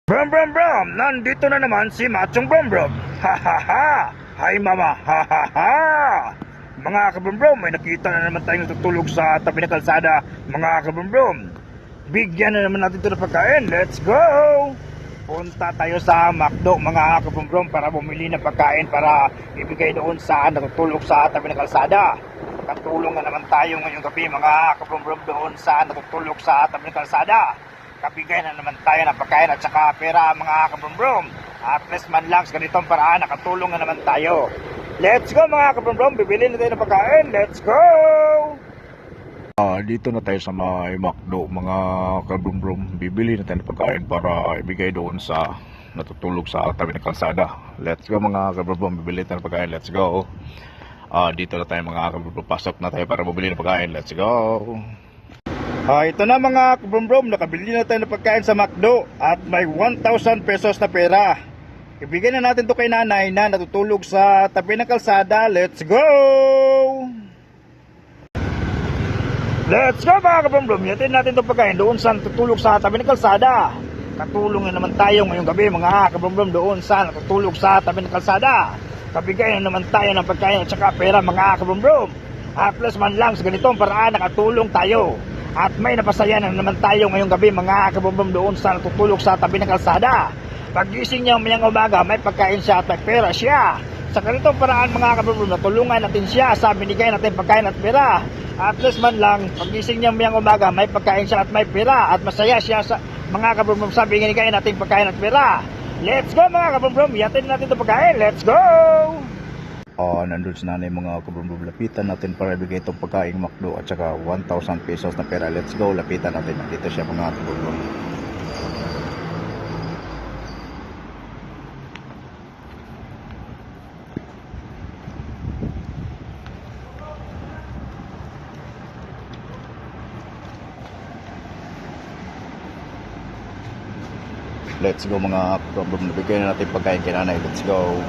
Brom brom brom! Nandito na naman si Machong Brom Brom! Ha ha ha! Hi mama! Ha ha ha! Mga kabrom brom, may nakita na naman tayong natutulog sa tabi ng kalsada. Mga kabrom brom, bigyan na naman natin ito ng pagkain. Let's go! Punta tayo sa McDo mga kabrom brom para bumili ng pagkain para ibigay doon sa natutulog sa tabi ng kalsada. Katulong na naman tayo ngayong gabi mga kabrom brom doon sa natutulog sa tabi ng kalsada. Kabigay na naman tayo ng pagkain at saka pera mga kabrom-brom. At least man lang sa ganitong paraan nakatulong na naman tayo. Let's go mga kabrom-brom, bibili na tayo ng pagkain. Let's go! Dito na tayo sa may McDo mga kabrom-brom. Bibili na tayo ng pagkain para ibigay doon sa natutulog sa tabi ng kalsada. Let's go mga kabrom-brom, bibili tayo ng pagkain. Let's go! Dito na tayo mga kabrom-brom, pasok na tayo para bumili ng pagkain. Let's go! Ito na mga kabrom-brom, nakabili na tayo ng pagkain sa McDo at may 1,000 pesos na pera. Ibigay na natin to kay nanay na natutulog sa tabi ng kalsada. Let's go! Let's go mga kabrom-brom, yatin natin itong pagkain doon sa natutulog sa tabi ng kalsada. Katulong na naman tayo ngayong gabi mga kabrom-brom doon sa natutulog sa tabi ng kalsada. Kabigay na naman tayo ng pagkain at saka pera mga kabrom-brom. At plus man lang sa ganitong paraan nakatulong tayo. At may napasaya na naman tayo ngayong gabi mga kabom-bom doon sa natutulog sa tabi ng kalsada. Pagising niya mayang umaga, may pagkain siya at may pera siya. Sa ganitong paraan mga kabom-bom, natulungan natin siya sa binigay natin pagkain at pera. At least man lang, pagising niya mayang umaga, may pagkain siya at may pera. At masaya siya sa mga kabom-bom sa binigay natin pagkain at pera. Let's go mga kabom-bom, yatin natin itong pagkain. Let's go! Nandun si nanay mga kabrom-brom, lapitan natin para ibigay itong pagkain McDo at saka 1,000 pesos na pera. Let's go, lapitan natin. Nandito siya mga kabrom-brom. Let's go mga kabrom-brom, nabigay na natin pagkain kay nanay. Let's go.